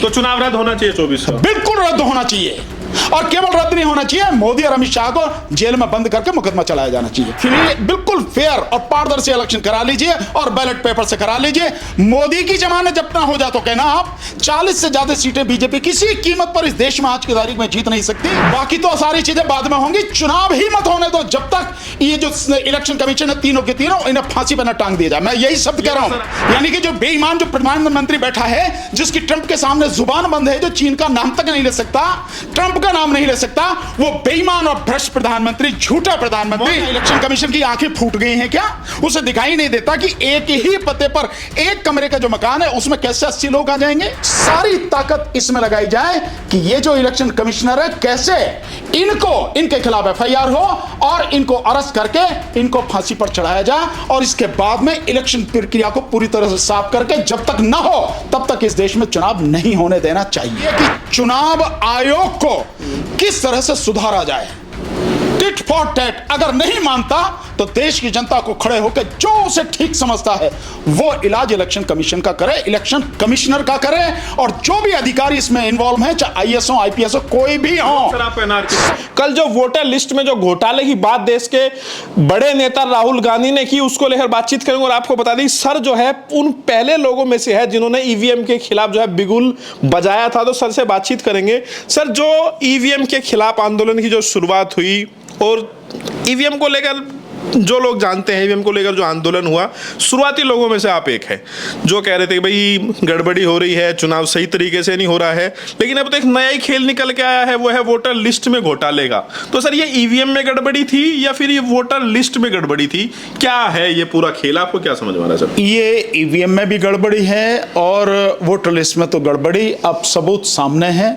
तो चुनाव रद्द होना चाहिए 24 का। बिल्कुल रद्द होना चाहिए, और केवल रद्द नहीं होना चाहिए, मोदी और अमित शाह को जेल में बंद करके मुकदमा चलाया जाना चाहिए। फिर बिल्कुल फेयर और पारदर्शी इलेक्शन करा लीजिए और बैलेट पेपर से करा लीजिए। मोदी की जमानत जब ना हो जाए तो कहना आप 40 से ज्यादा सीटें बीजेपी किसी कीमत पर इस देश में आज की तारीख में जीत नहीं सकती। बाकी तो सारी चीजें बाद में होंगी, चुनाव ही मत होने दो जब तक ये जो इलेक्शन कमीशन है तीनों के तीनों इन्हें फांसी पर न टांग दिया जाए। मैं यही शब्द कह रहा हूं, यानी कि जो बेईमान जो प्रधानमंत्री बैठा है, जिसकी ट्रंप के सामने जुबान बंद है, जो चीन का नाम तक नहीं ले सकता, ट्रंप का नाम नहीं ले सकता, वो बेईमान और भ्रष्ट प्रधानमंत्री, झूठा प्रधानमंत्री। इलेक्शन कमीशन की आंखें फूट गई हैं क्या? उसे दिखाई नहीं देता कि एक ही पते पर एक कमरे का जो मकान है उसमें कैसे 80 लोग आ जाएंगे। सारी ताकत इसमें लगाई जाए कि ये जो इलेक्शन कमिश्नर है कैसे इनके खिलाफ एफआईआर हो और इनको अरेस्ट करके इनको फांसी पर चढ़ाया जाए, और इसके बाद में इलेक्शन प्रक्रिया को पूरी तरह से साफ करके जब तक ना हो तब तक इस देश में चुनाव नहीं होने देना चाहिए। कि चुनाव आयोग को किस तरह से सुधारा जाए, टिट फॉर टैट। अगर नहीं मानता तो देश की जनता को खड़े होकर जो उसे ठीक समझता है वो इलाज इलेक्शन कमीशन का करे, इलेक्शन कमिश्नर का करे, और जो भी अधिकारी इसमें इन्वॉल्व हैं, चाहे आईएएस हो, आईपीएस हो, कोई भी हो। कल जो वोटर लिस्ट में जो घोटाले की बात देश के बड़े नेता राहुल गांधी ने की, उसको लेकर बातचीत करेंगे। और आपको बता दें, सर जो है उन पहले लोगों में से है जिन्होंने ईवीएम के खिलाफ जो है बिगुल बजाया था। तो सर से बातचीत करेंगे। सर, जो ईवीएम के खिलाफ आंदोलन की जो शुरुआत हुई और ईवीएम को लेकर जो लोग जानते हैं, ईवीएम को लेकर जो आंदोलन हुआ, शुरुआती लोगों में से आप एक है जो कह रहे थे कि भाई गड़बड़ी हो रही है, चुनाव सही तरीके से नहीं हो रहा है। लेकिन अब तो एक नया ही खेल निकल के आया है, वो है वोटर लिस्ट में घोटाले का। तो सर, ये ईवीएम में गड़बड़ी थी या फिर ये वोटर लिस्ट में गड़बड़ी थी? क्या है ये पूरा खेल? आपको क्या समझ में आ रहा है सर? ये ईवीएम में भी गड़बड़ी है और वोटर लिस्ट में तो गड़बड़ी, अब सबूत सामने है।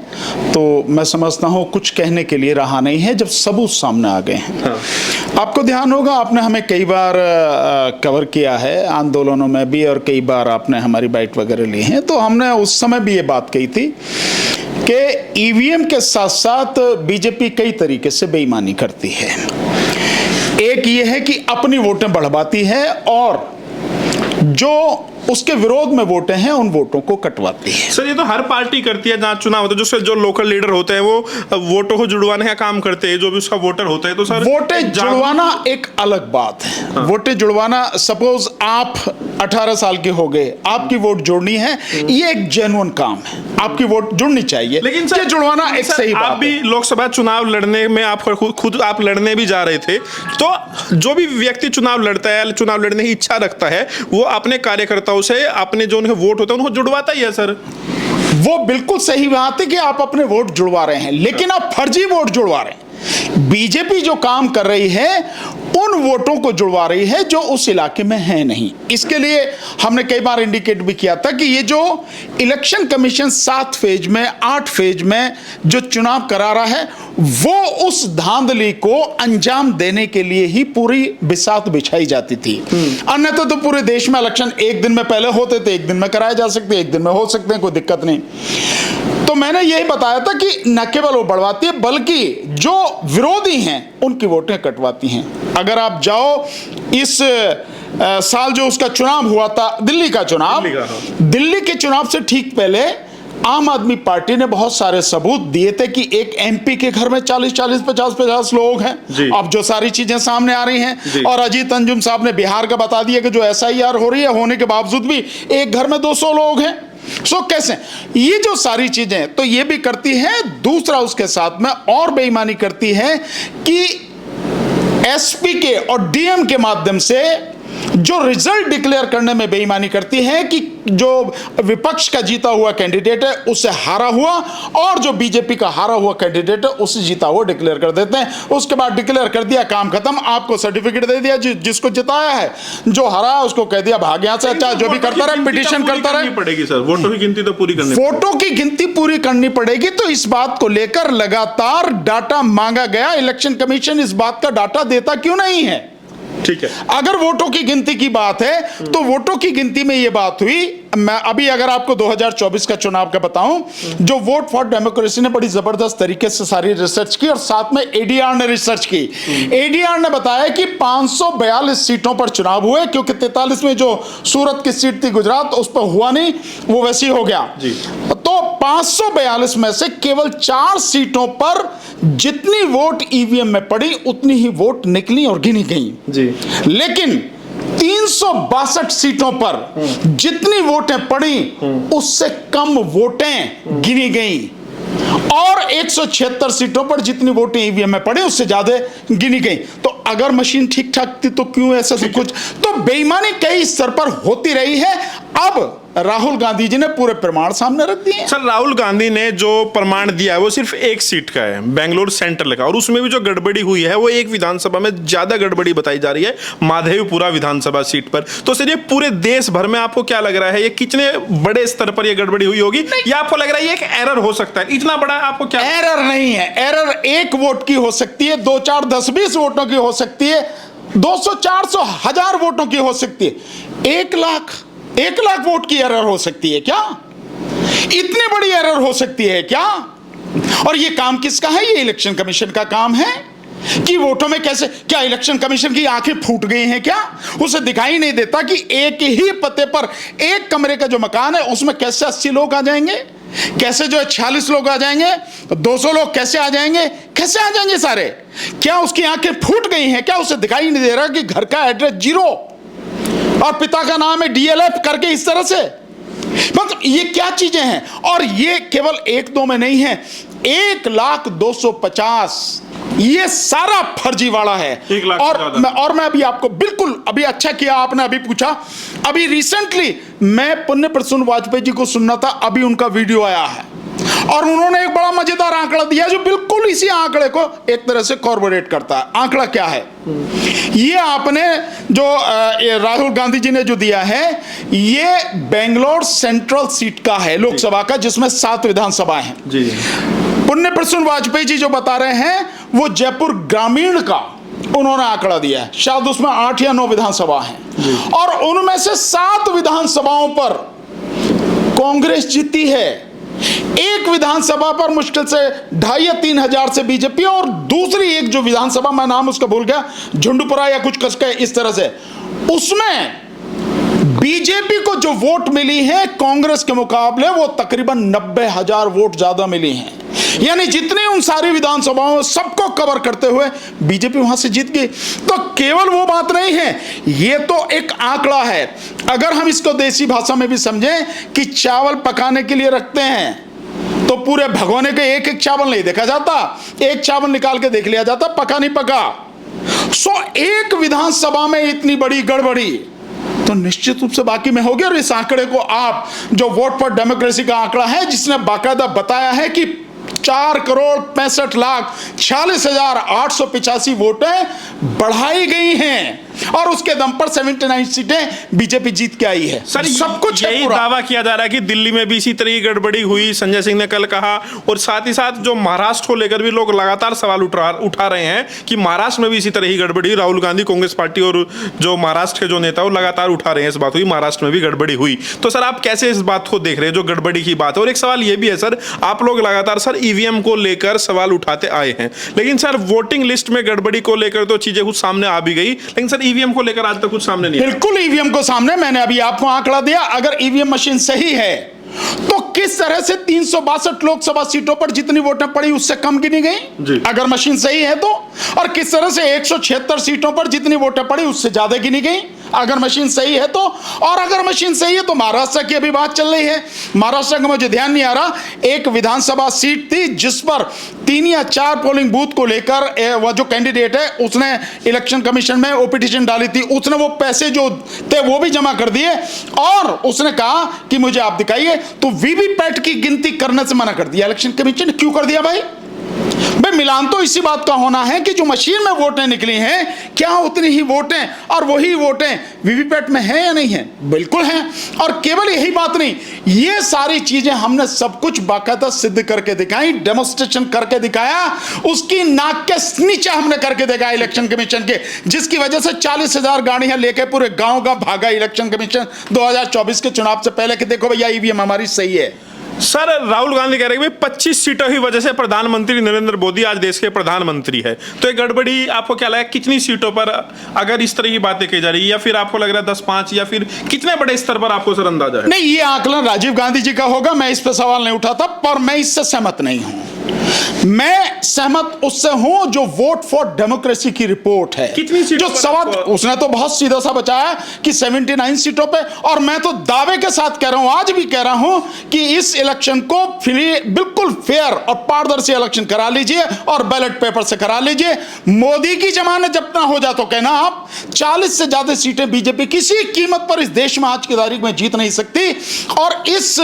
तो मैं समझता हूँ कुछ कहने के लिए रहा नहीं है जब सबूत सामने आ गए हैं। हाँ। आपको ध्यान होगा, आपने हमें कई बार कवर किया है आंदोलनों में भी, और कई बार आपने हमारी बाइट वगैरह ली हैं। तो हमने उस समय भी ये बात कही थी कि ईवीएम के साथ साथ बीजेपी कई तरीके से बेईमानी करती है। एक ये है कि अपनी वोटें बढ़वाती है और जो उसके विरोध में वोटें हैं उन वोटों को कटवाती है। सर, ये तो हर पार्टी करती है जहाँ चुनाव होता है। जो लोकल लीडर होते हैं वो वोटों को जुड़वाने का काम करते हैं, जो भी उसका वोटर होता है। तो सर, वोटें जुड़वाना एक अलग बात है। हाँ। वोटें जुड़वाना, सपोज आप 18 साल के हो गए, आपकी वोट जोड़नी है, ये एक जेन्युइन काम है, आपकी वोट जुड़नी चाहिए। लेकिन सर, जुड़वाना एक सही बात है। आप भी लोकसभा चुनाव लड़ने में आप खुद आप लड़ने भी जा रहे थे। तो जो भी व्यक्ति चुनाव लड़ता है, चुनाव लड़ने की इच्छा रखता है, वो अपने कार्यकर्ताओं से अपने जो उन्हें वोट होता है उनको जुड़वाता ही है सर। वो बिल्कुल सही बात है कि आप अपने वोट जुड़वा रहे हैं, लेकिन आप फर्जी वोट जुड़वा रहे हैं। बीजेपी जो काम कर रही है उन वोटों को जुड़वा रही है जो उस इलाके में है नहीं। इसके लिए हमने कई बार इंडिकेट भी किया था कि ये जो इलेक्शन कमीशन 7 फेज में 8 फेज में जो चुनाव करा रहा है वो उस धांधली को अंजाम देने के लिए ही पूरी बिसात बिछाई जाती थी। अन्यथा तो पूरे देश में इलेक्शन एक दिन में पहले होते थे, एक दिन में कराए जा सकते, एक दिन में हो सकते हैं, कोई दिक्कत नहीं। तो मैंने यही बताया था कि न केवल वो बढ़वाती है बल्कि जो विरोधी हैं उनकी वोटें कटवाती हैं। अगर आप जाओ इस साल जो उसका चुनाव हुआ था, दिल्ली का चुनाव, दिल्ली के चुनाव से ठीक पहले आम आदमी पार्टी ने बहुत सारे सबूत दिए थे कि एक एमपी के घर में 40-40, 50-50 लोग हैं। अब जो सारी चीजें सामने आ रही हैं, और अजीत अंजुम साहब ने बिहार का बता दिया कि जो एसआईआर हो रही है होने के बावजूद भी एक घर में 200 लोग हैं। कैसे ये जो सारी चीजें तो ये भी करती है। दूसरा उसके साथ में और बेईमानी करती है कि एसपी के और डीएम के माध्यम से जो रिजल्ट डिक्लेयर करने में बेईमानी करती है कि जो विपक्ष का जीता हुआ कैंडिडेट है उससे हारा हुआ, और जो बीजेपी का हारा हुआ कैंडिडेट है उससे जीता हुआ डिक्लेयर कर देते हैं। उसके बाद डिक्लेयर कर दिया, काम खत्म, आपको सर्टिफिकेट दे दिया, जिसको जिताया है, जो हरा है उसको कह दिया भाग यहां से। अच्छा, जो भी करता रहे, पिटीशन करता रहे, पड़ेगी सर, वोटों की गिनती तो पूरी करनी, वोटों की गिनती पूरी करनी पड़ेगी। तो इस बात को लेकर लगातार डाटा मांगा गया। इलेक्शन कमीशन इस बात का डाटा देता क्यों नहीं है? ठीक है, अगर वोटों की गिनती की बात है तो वोटों की गिनती में यह बात हुई। मैं अभी अगर आपको 2024 का चुनाव का बताऊं, जो वोट फॉर डेमोक्रेसी ने बड़ी जबरदस्त तरीके से सारी रिसर्च की और साथ में एडीआर ने रिसर्च की। एडीआर ने बताया कि 542 सीटों पर चुनाव हुए, क्योंकि 43 में जो सूरत की सीट थी गुजरात उस पर हुआ नहीं, वो वैसी हो गया। तो 542 में से केवल 4 सीटों पर जितनी वोट ईवीएम में पड़ी उतनी ही वोट निकली और गिनी गई जी। लेकिन 362 सीटों पर जितनी वोटें पड़ी उससे कम वोटें गिनी गई और 176 सीटों पर जितनी वोटें ईवीएम में पड़ी उससे ज्यादा गिनी गई। तो अगर मशीन ठीक ठाक थी तो क्यों ऐसा सब कुछ? तो बेईमानी कई स्तर पर होती रही है। अब राहुल गांधी जी ने पूरे प्रमाण सामने रख दिए। सर, राहुल गांधी ने जो प्रमाण दिया है वो सिर्फ एक सीट का है, बेंगलुरु सेंट्रल का, और उसमें भी जो गड़बड़ी हुई है वो एक विधानसभा में ज्यादा गड़बड़ी बताई जा रही है, माधेपुरा विधानसभा सीट पर। तो सर, ये पूरे देश भर में आपको क्या लग रहा है, ये कितने बड़े स्तर पर ये गड़बड़ी हुई होगी, या आपको लग रहा है ये एक एरर हो सकता है? इतना बड़ा आपको क्या? एरर नहीं है। एरर 1 वोट की हो सकती है, 2, 4, 10, 20 वोटों की हो सकती है, 200, 400, 1000 वोटों की हो सकती है। 1 लाख वोट की एरर हो सकती है क्या? इतनी बड़ी एरर हो सकती है क्या? और ये काम किसका है? ये इलेक्शन कमीशन का काम है कि वोटों में कैसे, क्या इलेक्शन कमीशन की आंखें फूट गई हैं क्या? उसे दिखाई नहीं देता कि एक ही पते पर एक कमरे का जो मकान है उसमें कैसे 80 लोग आ जाएंगे, कैसे जो है 46 लोग आ जाएंगे, 200 लोग कैसे आ जाएंगे, कैसे आ जाएंगे सारे? क्या उसकी आंखें फूट गई हैं क्या? उसे दिखाई नहीं दे रहा कि घर का एड्रेस 0 और पिता का नाम है DLF करके इस तरह से? मतलब ये क्या चीजें हैं? और ये केवल 1-2 में नहीं है, 1,250,000 ये सारा फर्जीवाड़ा है। 1 लाख और मैं अभी आपको बिल्कुल, अभी अच्छा किया आपने अभी पूछा, अभी रिसेंटली मैं पुण्य प्रसून वाजपेयी जी को सुनना था, अभी उनका वीडियो आया है और उन्होंने एक बड़ा मजेदार आंकड़ा दिया जो बिल्कुल इसी आंकड़े को एक तरह से कॉर्पोरेट करता है। आंकड़ा क्या है? ये आपने जो राहुल गांधी जी ने जो दिया है, ये बेंगलोर सेंट्रल सीट का है, लोकसभा का, जिसमें 7 विधानसभाएं हैं जी। पुण्य प्रसून वाजपेयी जी जो बता रहे हैं वो जयपुर ग्रामीण का उन्होंने आंकड़ा दिया है, शायद उसमें 8 या 9 विधानसभा हैं और उनमें से 7 विधानसभाओं पर कांग्रेस जीती है। एक विधानसभा पर मुश्किल से 2,500 या 3,000 से बीजेपी, और दूसरी एक जो विधानसभा, मैं नाम उसका भूल गया, झुंडुपुरा या कुछ कसके इस तरह से, उसमें बीजेपी को जो वोट मिली है कांग्रेस के मुकाबले वो तकरीबन 90,000 वोट ज्यादा मिली हैं। यानी जितनी उन सारी विधानसभाओं सबको कवर करते हुए बीजेपी वहां से जीत गई। तो केवल वो बात नहीं है, ये तो एक आंकड़ा है। अगर हम इसको देसी भाषा में भी समझें कि चावल पकाने के लिए रखते हैं तो पूरे भगोने के एक एक चावल नहीं देखा जाता, एक चावल निकाल के देख लिया जाता पका नहीं पका। एक विधानसभा में इतनी बड़ी गड़बड़ी तो निश्चित रूप से बाकी में होगी। और इस आंकड़े को आप, जो वोट फॉर डेमोक्रेसी का आंकड़ा है जिसने बाकायदा बताया है कि 4,65,46,885 वोटें बढ़ाई गई हैं और उसके दम पर 79 सीटें बीजेपी जीत के आई है। सर, सब कुछ यही दावा किया जा रहा है कि दिल्ली में भी इसी तरह की गड़बड़ी हुई, संजय सिंह ने कल कहा। और साथ ही साथ जो महाराष्ट्र को लेकर भी लोग लगातार सवाल उठा रहे हैं कि महाराष्ट्र में भी इसी तरह की गड़बड़ी, राहुल गांधी, कांग्रेस पार्टी और जो महाराष्ट्र के जो नेता वो लगातार उठा रहे हैं इस बात हुई, महाराष्ट्र में भी गड़बड़ी हुई। तो सर, आप कैसे इस बात को देख रहे हैं, जो गड़बड़ी की बात है? और एक सवाल ये भी है सर, आप लोग लगातार सर ईवीएम को लेकर सवाल उठाते आए हैं, लेकिन सर वोटिंग लिस्ट में गड़बड़ी को लेकर तो चीजें कुछ सामने आ भी गई, लेकिन सर ईवीएम को लेकर आज तक कुछ सामने नहीं आया। बिल्कुल ईवीएम को सामने, मैंने अभी आपको आंकड़ा दिया, अगर ईवीएम मशीन सही है तो किस तरह से 362 लोकसभा सीटों पर जितनी वोटें पड़ी उससे कम गिनी गई अगर मशीन सही है तो, और किस तरह से 176 सीटों पर जितनी वोटें पड़ी उससे ज्यादा गिनी गई अगर मशीन सही है तो। और अगर मशीन सही है तो महाराष्ट्र की अभी बात चल रही है, महाराष्ट्र का मुझे ध्यान नहीं आ रहा, एक विधानसभा सीट थी जिस पर 3 या 4 पोलिंग बूथ को लेकर वह जो कैंडिडेट है उसने इलेक्शन कमीशन में वो पिटीशन डाली थी, उसने वो पैसे जो थे वो भी जमा कर दिए और उसने कहा कि मुझे आप दिखाइए, तो वीवीपैट की गिनती करने से मना कर दिया इलेक्शन कमीशन। क्यों कर दिया भाई? मिलान तो इसी बात का होना है कि जो मशीन में वोटें निकली हैं क्या उतनी ही वोटें और वही वोटें वीवीपैट में हैं या नहीं है? बिल्कुल हैं। और केवल यही बात नहीं, ये सारी चीजें हमने सब कुछ बाकायदा सिद्ध करके दिखाई, डेमोन्स्ट्रेशन करके दिखाया, उसकी नाक के नीचे हमने करके दिखाया इलेक्शन कमीशन के, जिसकी वजह से 40,000 गाड़ियां लेके पूरे गांव का भागा इलेक्शन कमीशन 2024 के चुनाव से पहले कि देखो भैया ईवीएम हमारी सही है। सर राहुल गांधी कह रहे हैं कि 25 सीटों की वजह से प्रधानमंत्री नरेंद्र मोदी आज देश के प्रधानमंत्री है, तो ये गड़बड़ी आपको क्या लगा, कितनी सीटों पर अगर इस तरह की बातें की जा रही है, या फिर आपको लग रहा है 10-5, या फिर कितने बड़े स्तर पर आपको सर अंदाजा है? नहीं, ये आकलन राजीव गांधी जी का होगा, मैं इस पर सवाल नहीं उठाता, पर मैं इससे सहमत नहीं हूं। मैं सहमत उससे हूं जो वोट फॉर डेमोक्रेसी की रिपोर्ट है, कितनी सीटों जो पर सवाल उसने तो बहुत सीधा सा बचाया कि 79 सीटों पे, और मैं तो दावे के साथ कह रहा हूं, आज भी कह रहा हूं कि इस इलेक्शन को बिल्कुल फेयर और पारदर्शी इलेक्शन करा लीजिए और बैलेट पेपर से करा लीजिए। मोदी की जमानत जब ना हो जाए तो कहना आप 40 से ज्यादा सीटें बीजेपी किसी कीमत पर इस देश में आज की तारीख में जीत नहीं सकती। और इस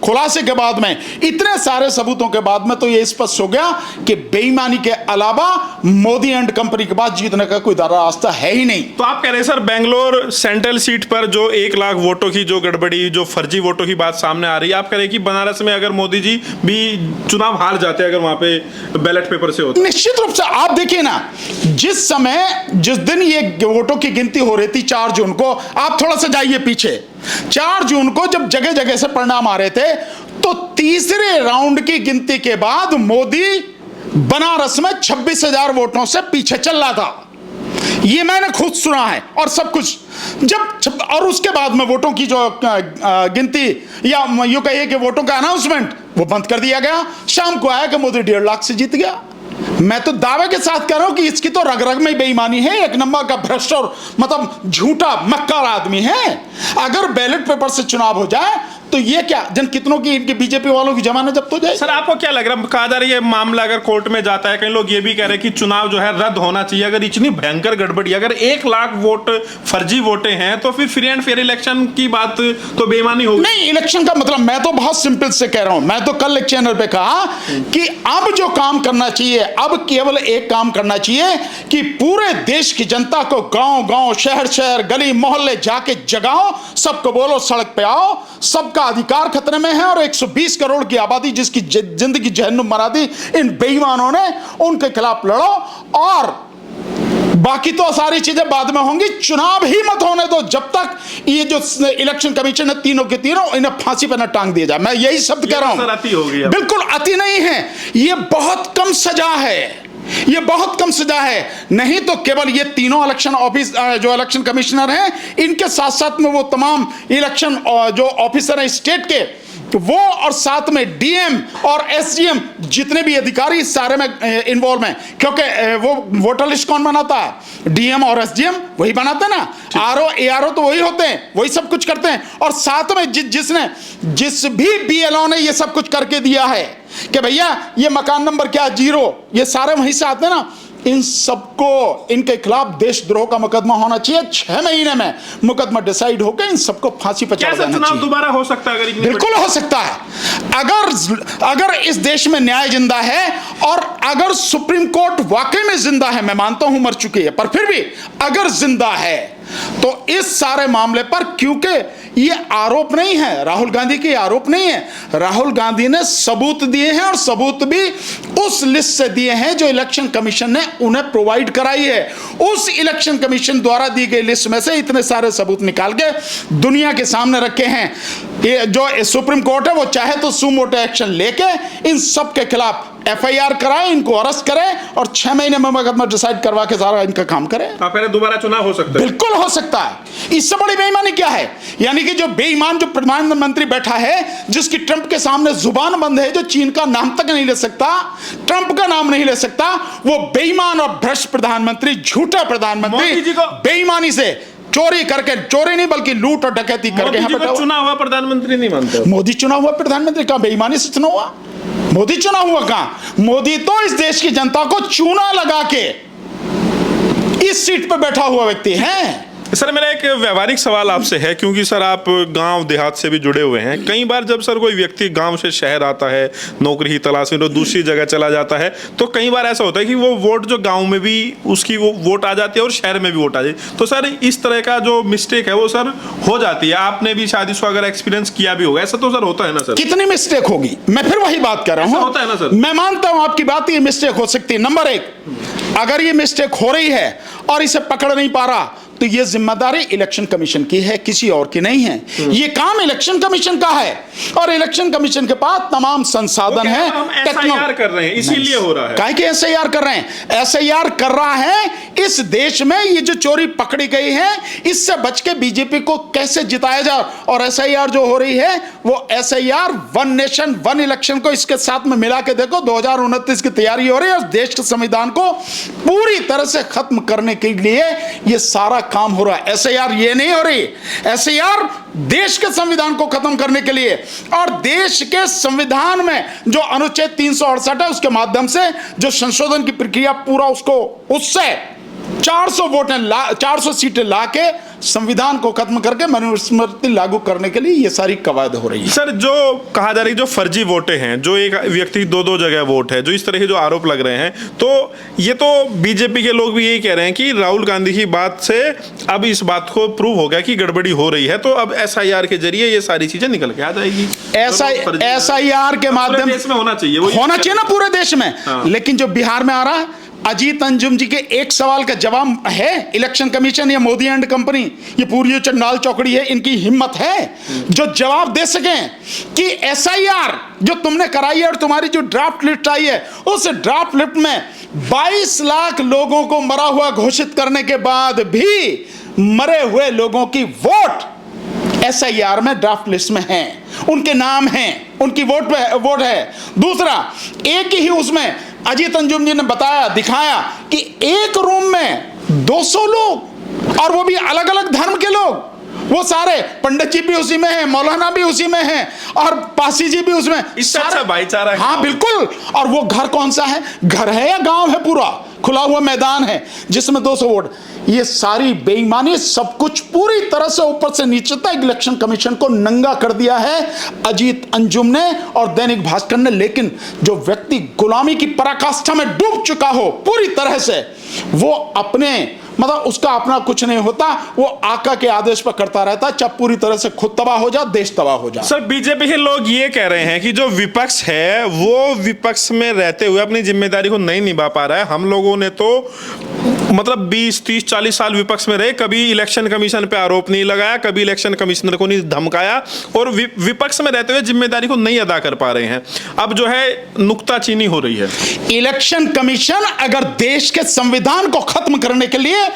खुलासे के बाद में, इतने सारे सबूतों के बाद में, तो यह स्पष्ट हो गया कि बेईमानी के अलावा मोदी एंड कंपनी के बाद जीतने का कोई रास्ता है ही नहीं। तो आप कह रहे हैं सर बेंगलोर सेंट्रल सीट पर जो 1 लाख वोटों की जो गड़बड़ी, जो फर्जी वोटों की बात सामने आ रही है, आप कह रहे हैं कि बनारस में अगर मोदी जी भी चुनाव हार जाते हैं, अगर वहां पे बैलेट पेपर से होता? निश्चित रूप से आप देखिए ना, जिस दिन ये वोटों की गिनती हो रही थी 4 जून को, आप थोड़ा सा जाइए पीछे, 4 जून को जब जगह जगह से परिणाम आ रहे थे, तो तीसरे राउंड की गिनती के बाद मोदी बनारस में 26,000 वोटों से पीछे चल रहा था। ये मैंने खुद सुना है और सब कुछ। और उसके बाद में वोटों की जो गिनती, या यूं कहिए कि वोटों का अनाउंसमेंट, वो बंद कर दिया गया। शाम को आया कि मोदी 1.5 लाख से जीत गया। मैं तो दावे के साथ कह रहा हूं कि इसकी तो रग रग में बेईमानी है, एक नंबर का भ्रष्ट और मतलब झूठा मक्कार आदमी है। अगर बैलेट पेपर से चुनाव हो जाए तो ये क्या कितनों की, इनके बीजेपी वालों की जमानत जब्त हो जाए। सर आपको क्या लग रहा है, कहा जा रहा है ये मामला अगर कोर्ट में जाता है, कई लोग ये भी कह रहे हैं कि चुनाव जो है रद्द होना चाहिए। अगर इतनी भयंकर गड़बड़ी, अगर 1 लाख वोट फर्जी वोटे हैं, तो फिर फ्री एंड फेयर इलेक्शन की बात तो बेईमानी होगी। नहीं, इलेक्शन का मतलब मैं तो बहुत सिंपल से कह रहा हूं। मैं तो कल एक चैनल पे कहा कि अब जो काम करना चाहिए, अब केवल एक काम करना चाहिए कि पूरे देश की जनता को गांव गांव, शहर शहर, गली मोहल्ले जाके जगाओ, सबको बोलो सड़क पे आओ, सबका अधिकार खतरे में है। और 120 करोड़ की आबादी जिसकी जिंदगी जहन्नुम बना दी इन बेईमानों ने, उनके खिलाफ लड़ो, और बाकी तो सारी चीजें बाद में होंगी। चुनाव ही मत होने दो जब तक ये जो इलेक्शन कमीशन है, तीनों के तीनों, इन्हें फांसी पर न टांग दिया जाए। मैं यही शब्द कह रहा हूं। अति हो गया। बिल्कुल अति नहीं है, ये बहुत कम सजा है, ये बहुत कम सजा है। नहीं तो केवल ये तीनों इलेक्शन ऑफिस जो इलेक्शन कमिश्नर हैं, इनके साथ साथ में वो तमाम इलेक्शन जो ऑफिसर हैं स्टेट के, वो, और साथ में डीएम और एसडीएम, जितने भी अधिकारी सारे में इन्वॉल्व हैं। क्योंकि वो वोटर लिस्ट कौन बनाता है? डीएम और एसडीएम वही बनाते हैं ना। आरओ एआरओ तो वही होते हैं, वही सब कुछ करते हैं। और साथ में जिस भी बीएलओ ने ये सब कुछ करके दिया है कि भैया ये मकान नंबर क्या 0, ये सारे वहीं से आते हैं ना, इन सबको, इनके खिलाफ देशद्रोह का मुकदमा होना चाहिए। 6 महीने में मुकदमा डिसाइड होकर इन सबको फांसी पर चढ़ा देना चाहिए। दोबारा हो सकता है? बिल्कुल हो सकता है। अगर इस देश में न्याय जिंदा है, और अगर सुप्रीम कोर्ट वाकई में जिंदा है, मैं मानता हूं मर चुकी है, पर फिर भी अगर जिंदा है, तो इस सारे मामले पर, क्योंकि ये आरोप नहीं है, राहुल गांधी के आरोप नहीं है, राहुल गांधी ने सबूत दिए हैं, और सबूत भी उस लिस्ट से दिए हैं जो इलेक्शन कमीशन ने उन्हें प्रोवाइड कराई है। उस इलेक्शन कमीशन द्वारा दी गई लिस्ट में से इतने सारे सबूत निकाल के दुनिया के सामने रखे हैं। ये जो सुप्रीम कोर्ट है, वो चाहे तो सुमोटो एक्शन लेके इन सब के खिलाफ एफआईआर कराए, इनको अरेस्ट करे, और 6 महीने में मुकदमा डिसाइड करवा के सारा इनका काम करे। आप कह रहे दोबारा चुनाव हो सकता है? बिल्कुल हो सकता है। इससे बड़ी बेईमानी क्या है? यानी कि जो बेईमान जो प्रधानमंत्री बैठा है, जिसकी ट्रंप के सामने जुबान बंद है, जो चीन का नाम तक नहीं ले सकता, ट्रंप का नाम नहीं ले सकता, वो बेईमान और भ्रष्ट प्रधानमंत्री, झूठा प्रधानमंत्री, बेईमानी से चोरी करके, चोरी नहीं बल्कि लूट और डकैती करके यहाँ बैठा हुआ। चुनाव हुआ प्रधानमंत्री नहीं मानते? मोदी चुनाव हुआ प्रधानमंत्री? कहां बेईमानी से चुनाव हुआ? मोदी चुनाव हुआ कहां? मोदी तो इस देश की जनता को चूना लगा के इस सीट पर बैठा हुआ व्यक्ति है। सर मेरा एक व्यवहारिक सवाल आपसे है, क्योंकि सर आप गांव देहात से भी जुड़े हुए हैं। कई बार जब सर कोई व्यक्ति गांव से शहर आता है नौकरी की तलाश में, तो दूसरी जगह चला जाता है, तो कई बार ऐसा होता है कि वो वोट जो गांव में भी उसकी वो वोट आ जाती है और शहर में भी वोट आ जाती है। तो सर इस तरह का जो मिस्टेक है वो सर हो जाती है। आपने भी शायद इसको अगर एक्सपीरियंस किया भी होगा, ऐसा तो सर होता है ना सर? कितनी मिस्टेक होगी? मैं फिर वही बात कर रहा हूं। होता है ना सर? मैं मानता हूं आपकी बात, ये मिस्टेक हो सकती है। नंबर 1, अगर ये मिस्टेक हो रही है और इसे पकड़ नहीं पा रहा, तो ये जिम्मेदारी इलेक्शन कमीशन की है, किसी और की नहीं है। ये काम इलेक्शन कमीशन का है और इलेक्शन कमीशन के पास तमाम संसाधन है। हम SIR कर रहे हैं इसीलिए हो रहा है। काहे के SIR कर रहे हैं? SIR कर रहा है इस देश में ये जो चोरी पकड़ी गई है इससे बच के बीजेपी को कैसे जिताया जाए। और SIR जो हो रही है वो SIR one nation one election को इसके साथ में मिला के देखो, 2029 की तैयारी हो रही है और देश के संविधान को पूरी तरह से खत्म करने के लिए ये सारा काम हो रहा है। SIR ये नहीं हो रही, SIR देश के संविधान को खत्म करने के लिए और देश के संविधान में जो अनुच्छेद 368 है उसके माध्यम से जो संशोधन की प्रक्रिया पूरा उसको उससे 400 सीटें लाके संविधान को खत्म करके मनुस्मृति लागू करने के लिए ये सारी कवायद हो रही है। सर, जो कहा जा रही है जो फर्जी वोटें हैं, जो एक व्यक्ति दो जगह वोट है, जो इस तरह के जो आरोप लग रहे हैं, तो ये तो बीजेपी के लोग भी यही कह रहे हैं कि राहुल गांधी की बात से अब इस बात को प्रूव हो गया कि गड़बड़ी हो रही है, तो अब SIR के जरिए ये सारी चीजें निकल के आ जाएगी। SIR के माध्यम में होना चाहिए ना पूरे देश में। लेकिन जो बिहार में आ रहा है, अजीत अंजुम जी के एक सवाल का जवाब है इलेक्शन कमीशन या मोदी एंड कंपनी, ये पूरी चंडाल चौकड़ी है, इनकी हिम्मत है जो जवाब दे सकें कि SIR जो तुमने कराई है और तुम्हारी जो ड्राफ्ट लिस्ट आई है उस ड्राफ्ट लिस्ट में 22 लाख लोगों को मरा हुआ घोषित करने के बाद भी मरे हुए लोगों की वोट SIR में ड्राफ्ट लिस्ट में है, उनके नाम हैं, उनकी वोट है। दूसरा, एक ही उसमें अजीत अंजुम जी ने बताया, दिखाया कि एक रूम में 200 लोग और वो भी अलग अलग धर्म के लोग, वो सारे पंडित जी भी उसी में हैं, मौलाना भी उसी में हैं और पासी जी भी उसमें, इससे अच्छा भाईचारा है। हाँ बिल्कुल। और वो घर कौन सा है? घर है या गांव है? पूरा खुला हुआ मैदान है जिसमें 200 वोट। ये सारी बेईमानी, सब कुछ पूरी तरह से ऊपर से नीचे तक इलेक्शन कमीशन को नंगा कर दिया है अजीत अंजुम ने और दैनिक भास्कर ने। लेकिन जो व्यक्ति गुलामी की पराकाष्ठा में डूब चुका हो पूरी तरह से, वो अपने मतलब उसका अपना कुछ नहीं होता, वो आका के आदेश पर करता रहता, चाहे पूरी तरह से खुद तबाह हो जाए, देश तबाह हो जाए। सर, बीजेपी के लोग ये कह रहे हैं कि जो विपक्ष है वो विपक्ष में रहते हुए अपनी जिम्मेदारी को नहीं निभा पा रहा है। हम लोगों ने तो मतलब 20, 30, 40 साल विपक्ष में रहे, कभी इलेक्शन कमीशन पे आरोप नहीं लगाया, कभी इलेक्शन कमिश्नर को नहीं धमकाया और विपक्ष में रहते हुए जिम्मेदारी को नहीं अदा कर पा रहे हैं। अब जो है नुक्ताचीनी हो रही है। इलेक्शन कमीशन अगर देश के संविधान को खत्म करने के लिए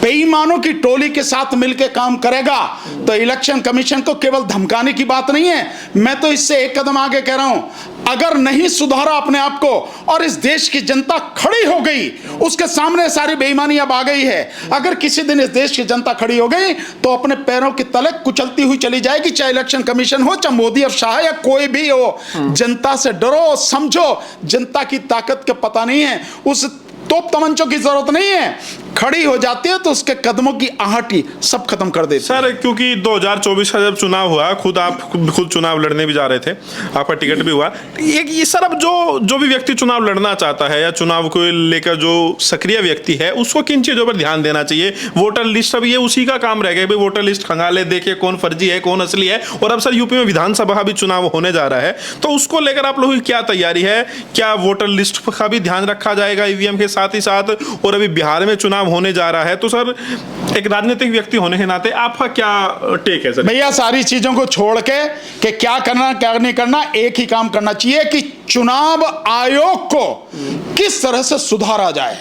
बेईमानों की टोली के साथ मिलकर काम करेगा तो इलेक्शन कमीशन को केवल धमकाने की बात नहीं है। मैं तो इससे एक कदम आगे कह रहा हूं, अगर नहीं सुधारा अपने आप को और इस देश की जनता खड़ी हो गई, उसके सामने सारी बेईमानी अब आ गई है, अगर किसी दिन इस देश की जनता खड़ी हो गई तो अपने पैरों की तले कुचलती हुई चली जाएगी, चाहे इलेक्शन कमीशन हो, चाहे मोदी और शाह या कोई भी हो। जनता से डरो, समझो जनता की ताकत का पता नहीं है, उस तोप तमंचों की जरूरत नहीं है, खड़ी हो जाती है तो उसके कदमों की आहटी सब खत्म कर देती है। सर, क्योंकि 2024 का जब चुनाव हुआ, आप खुद चुनाव लड़ने भी जा रहे थे, आपका टिकट भी हुआ, ये सर अब जो भी व्यक्ति चुनाव लड़ना चाहता है या चुनाव को लेकर जो सक्रिय व्यक्ति है उसको किन चीजों पर ध्यान देना चाहिए? वोटर लिस्ट, अब ये उसी का काम रह गया भाई, वोटर लिस्ट खंगाले, देखे कौन फर्जी है कौन असली है। और अब सर यूपी में विधानसभा भी चुनाव होने जा रहा है, तो उसको लेकर आप लोगों की क्या तैयारी है? क्या वोटर लिस्ट का भी ध्यान रखा जाएगा ईवीएम के साथ ही साथ? और अभी बिहार में चुनाव होने जा रहा है, तो सर एक राजनीतिक व्यक्ति होने के नाते आपका क्या टेक है सर? भैया, सारी चीजों को छोड़ के कि क्या करना क्या नहीं करना, एक ही काम करना चाहिए कि चुनाव आयोग को किस तरह से सुधारा जाए।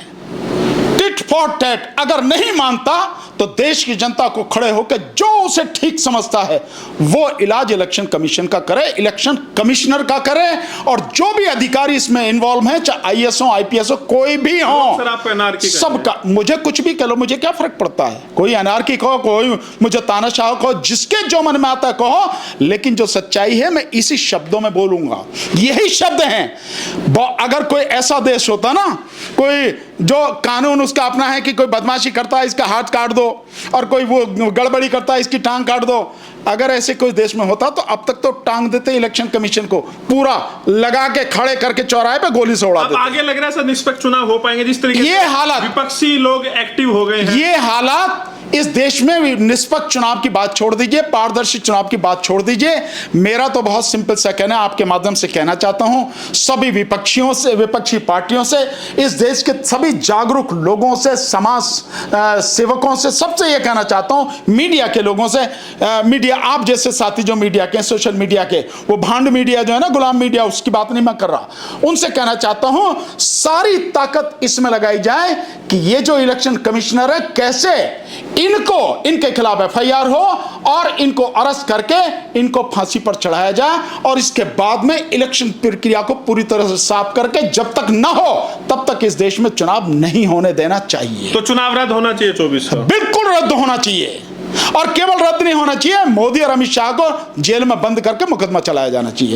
टिट फॉर टैट अगर नहीं मानता तो देश की जनता को खड़े होकर जो उसे ठीक समझता है वो इलाज इलेक्शन कमीशन का करे, इलेक्शन कमिश्नर का करे, और जो भी अधिकारी इसमें इन्वॉल्व हैं, चाहे IAS हो, IPS हो, कोई भी हो, सर आप एनआरकी सबका, मुझे कुछ भी कह लो, मुझे क्या फर्क पड़ता है? कोई एनआरकी कहो, कोई मुझे तानाशाह कहो, जिसके जो मन में आता है कहो, लेकिन जो सच्चाई है मैं इसी शब्दों में बोलूंगा, यही शब्द हैं। अगर कोई ऐसा देश होता ना, कोई जो कानून उसका अपना है कि कोई बदमाशी करता है इसका हाथ काट दो और कोई वो गड़बड़ी करता है इसकी टांग काट दो, अगर ऐसे कोई देश में होता तो अब तक तो टांग देते इलेक्शन कमीशन को, पूरा लगा के खड़े करके चौराहे पे गोली से उड़ा देते। आगे लग रहा है सर निष्पक्ष चुनाव हो पाएंगे जिस तरीके ये हालात, विपक्षी लोग एक्टिव हो गए हैं, ये हालात इस देश में निष्पक्ष चुनाव की बात छोड़ दीजिए, पारदर्शी चुनाव की बात छोड़ दीजिए। मेरा तो बहुत सिंपल सा कहना है, आपके माध्यम से कहना चाहता हूं सभी विपक्षियों से, विपक्षी पार्टियों से, इस देश के सभी जागरूक लोगों से, समाज सेवकों से, सबसे यह कहना चाहता हूं, मीडिया के लोगों से, मीडिया आप जैसे साथी जो मीडिया के, सोशल मीडिया के, वो भांड मीडिया जो है ना, गुलाम मीडिया, उसकी बात नहीं मैं कर रहा, उनसे कहना चाहता हूं सारी ताकत इसमें लगाई जाए कि ये जो इलेक्शन कमिश्नर है कैसे इनके खिलाफ एफआईआर हो और इनको अरेस्ट करके इनको फांसी पर चढ़ाया जाए, और इसके बाद में इलेक्शन प्रक्रिया को पूरी तरह से साफ करके जब तक ना हो तब तक इस देश में चुनाव नहीं होने देना चाहिए। तो चुनाव रद्द होना चाहिए 24 का? बिल्कुल रद्द होना चाहिए, और केवल रद्द नहीं होना चाहिए, मोदी और अमित शाह को जेल में बंद करके मुकदमा चलाया जाना चाहिए।